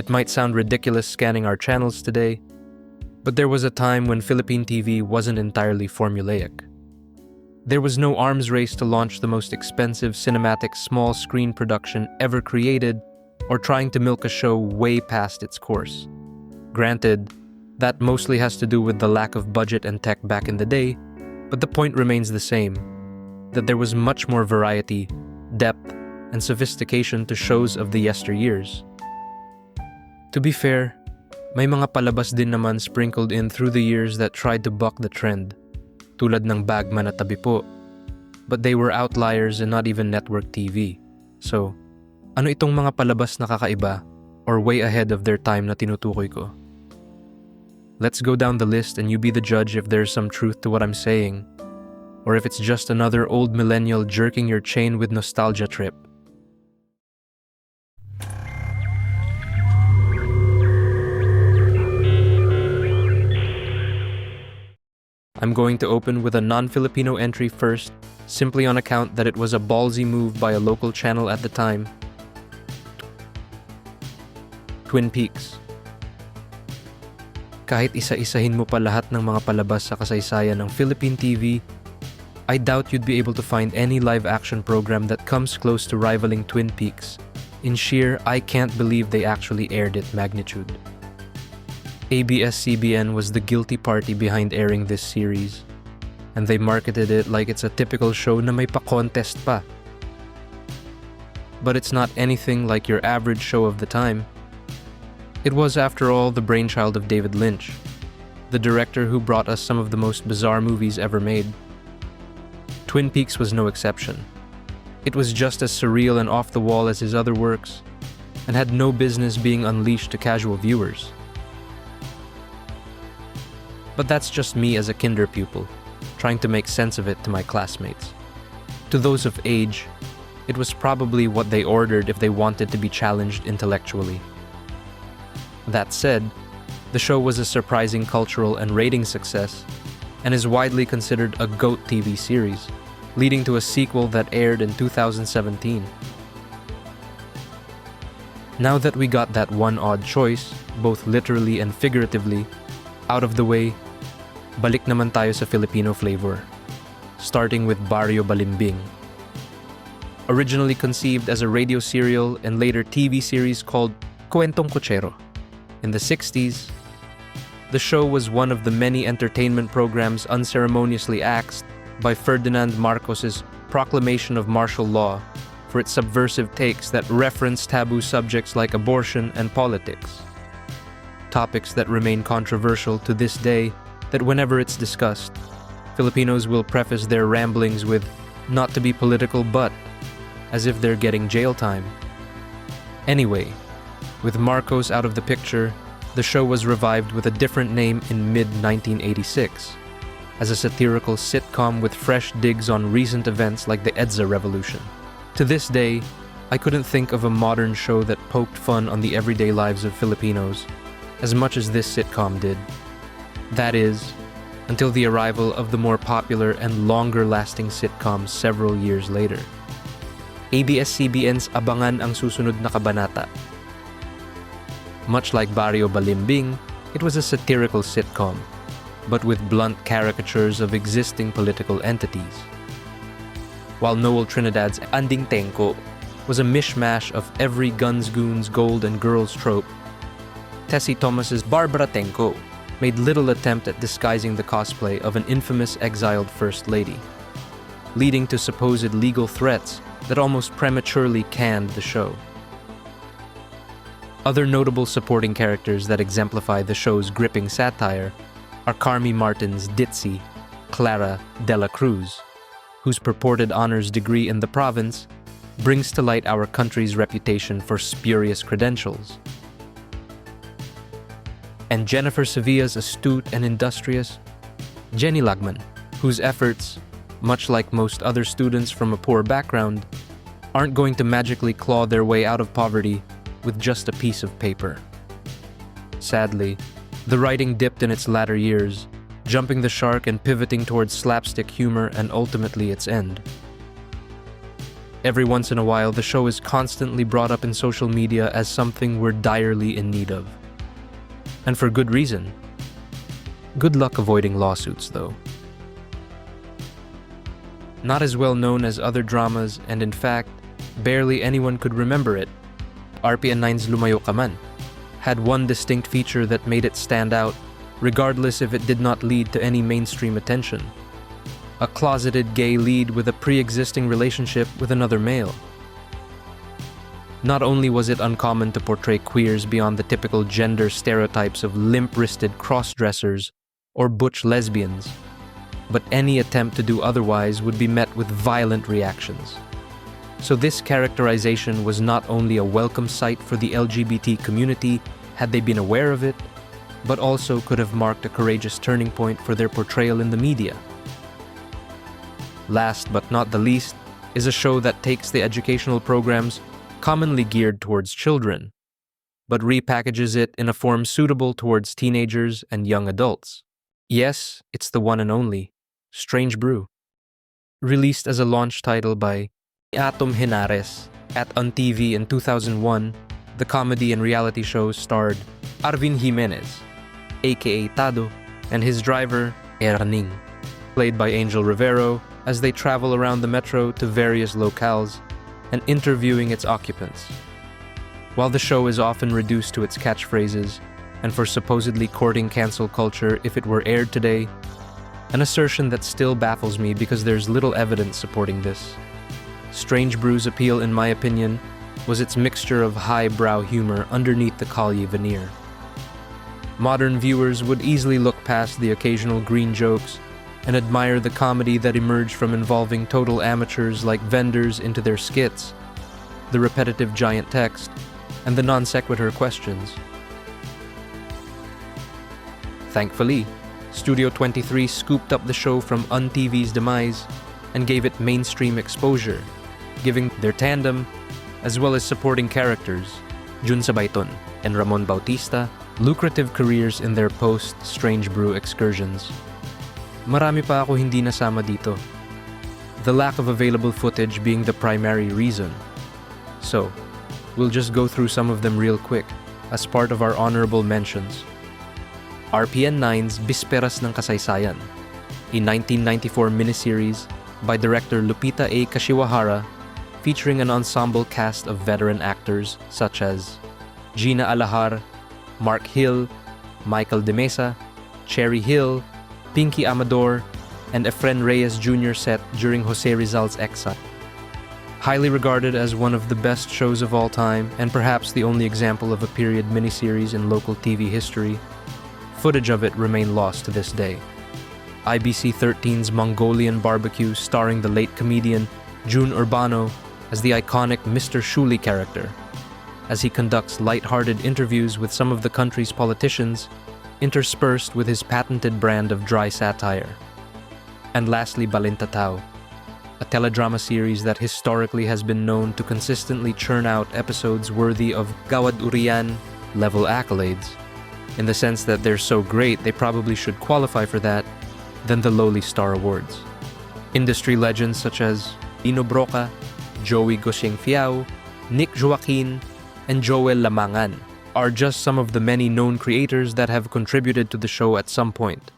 It might sound ridiculous scanning our channels today, but there was a time when Philippine TV wasn't entirely formulaic. There was no arms race to launch the most expensive cinematic small screen production ever created or trying to milk a show way past its course. Granted, that mostly has to do with the lack of budget and tech back in the day, but the point remains the same, that there was much more variety, depth, and sophistication to shows of the yesteryears. To be fair, may mga palabas din naman sprinkled in through the years that tried to buck the trend, tulad ng Bagman at Tabi Po, but they were outliers and not even network TV. So, ano itong mga palabas na kakaiba or way ahead of their time na tinutukoy ko? Let's go down the list and you be the judge if there's some truth to what I'm saying, or if it's just another old millennial jerking your chain with nostalgia trip. I'm going to open with a non-Filipino entry first, simply on account that it was a ballsy move by a local channel at the time. Twin Peaks. Kahit isa-isahin mo pa lahat ng mga palabas sa kasaysayan ng Philippine TV, I doubt you'd be able to find any live-action program that comes close to rivaling Twin Peaks in sheer I can't believe they actually aired it magnitude. ABS-CBN was the guilty party behind airing this series, and they marketed it like it's a typical show na may pa-contest pa. But it's not anything like your average show of the time. It was, after all, the brainchild of David Lynch, the director who brought us some of the most bizarre movies ever made. Twin Peaks was no exception. It was just as surreal and off-the-wall as his other works, and had no business being unleashed to casual viewers. But that's just me as a kinder pupil, trying to make sense of it to my classmates. To those of age, it was probably what they ordered if they wanted to be challenged intellectually. That said, the show was a surprising cultural and rating success, and is widely considered a GOAT TV series, leading to a sequel that aired in 2017. Now that we got that one odd choice, both literally and figuratively, out of the way, balik naman tayo sa Filipino flavor, starting with Barrio Balimbing. Originally conceived as a radio serial and later TV series called Kwentong Kutsero. In the 60s, the show was one of the many entertainment programs unceremoniously axed by Ferdinand Marcos's proclamation of martial law for its subversive takes that reference taboo subjects like abortion and politics. Topics that remain controversial to this day, that whenever it's discussed, Filipinos will preface their ramblings with, not to be political but, as if they're getting jail time. Anyway, with Marcos out of the picture, the show was revived with a different name in mid-1986, as a satirical sitcom with fresh digs on recent events like the EDSA revolution. To this day, I couldn't think of a modern show that poked fun on the everyday lives of Filipinos as much as this sitcom did. That is, until the arrival of the more popular and longer-lasting sitcom several years later. ABS-CBN's Abangan ang Susunod na Kabanata. Much like Barrio Balimbing, it was a satirical sitcom, but with blunt caricatures of existing political entities. While Noel Trinidad's Anding Tengko was a mishmash of every guns, goons, gold, and girls trope, Tessie Thomas's Barbara Tengko made little attempt at disguising the cosplay of an infamous exiled First Lady, leading to supposed legal threats that almost prematurely canned the show. Other notable supporting characters that exemplify the show's gripping satire are Carmy Martin's Ditzy, Clara de la Cruz, whose purported honors degree in the province brings to light our country's reputation for spurious credentials, and Jennifer Sevilla's astute and industrious Jenny Lagman, whose efforts, much like most other students from a poor background, aren't going to magically claw their way out of poverty with just a piece of paper. Sadly, the writing dipped in its latter years, jumping the shark and pivoting towards slapstick humor and ultimately its end. Every once in a while, the show is constantly brought up in social media as something we're direly in need of. And for good reason. Good luck avoiding lawsuits, though. Not as well known as other dramas, and in fact, barely anyone could remember it, RPN9's Lumayo Ka Man had one distinct feature that made it stand out, regardless if it did not lead to any mainstream attention. A closeted gay lead with a pre-existing relationship with another male. Not only was it uncommon to portray queers beyond the typical gender stereotypes of limp-wristed cross-dressers or butch lesbians, but any attempt to do otherwise would be met with violent reactions. So this characterization was not only a welcome sight for the LGBT community had they been aware of it, but also could have marked a courageous turning point for their portrayal in the media. Last but not the least is a show that takes the educational programs commonly geared towards children, but repackages it in a form suitable towards teenagers and young adults. Yes, it's the one and only Strange Brew. Released as a launch title by Atom Henares at TV in 2001, the comedy and reality show starred Arvin Jimenez, aka Tado, and his driver, Erning, played by Angel Rivero, as they travel around the metro to various locales and interviewing its occupants. While the show is often reduced to its catchphrases, and for supposedly courting cancel culture if it were aired today, an assertion that still baffles me because there's little evidence supporting this. Strange Brew's appeal, in my opinion, was its mixture of highbrow humor underneath the Kalye veneer. Modern viewers would easily look past the occasional green jokes and admire the comedy that emerged from involving total amateurs like vendors into their skits, the repetitive giant text, and the non-sequitur questions. Thankfully, Studio 23 scooped up the show from UnTV's demise and gave it mainstream exposure, giving their tandem, as well as supporting characters, Jun Sabayton and Ramon Bautista, lucrative careers in their post-Strange Brew excursions. Marami pa ako hindi nasama dito, the lack of available footage being the primary reason. So, we'll just go through some of them real quick as part of our honorable mentions. RPN9's Bisperas ng Kasaysayan, a 1994 miniseries by director Lupita A. Kashiwahara, featuring an ensemble cast of veteran actors such as Gina Alahar, Mark Hill, Michael De Mesa, Cherry Hill, Pinky Amador, and Efren Reyes Jr. set during Jose Rizal's exile. Highly regarded as one of the best shows of all time and perhaps the only example of a period miniseries in local TV history, footage of it remain lost to this day. IBC 13's Mongolian Barbecue starring the late comedian June Urbano as the iconic Mr. Shuli character, as he conducts light-hearted interviews with some of the country's politicians, interspersed with his patented brand of dry satire. And lastly, Balintatao, a teledrama series that historically has been known to consistently churn out episodes worthy of Gawad Urian level accolades, in the sense that they're so great they probably should qualify for that, than the lowly Star Awards. Industry legends such as Dino Broca, Joey Gosieng Fiao, Nick Joaquin, and Joel Lamangan are just some of the many known creators that have contributed to the show at some point.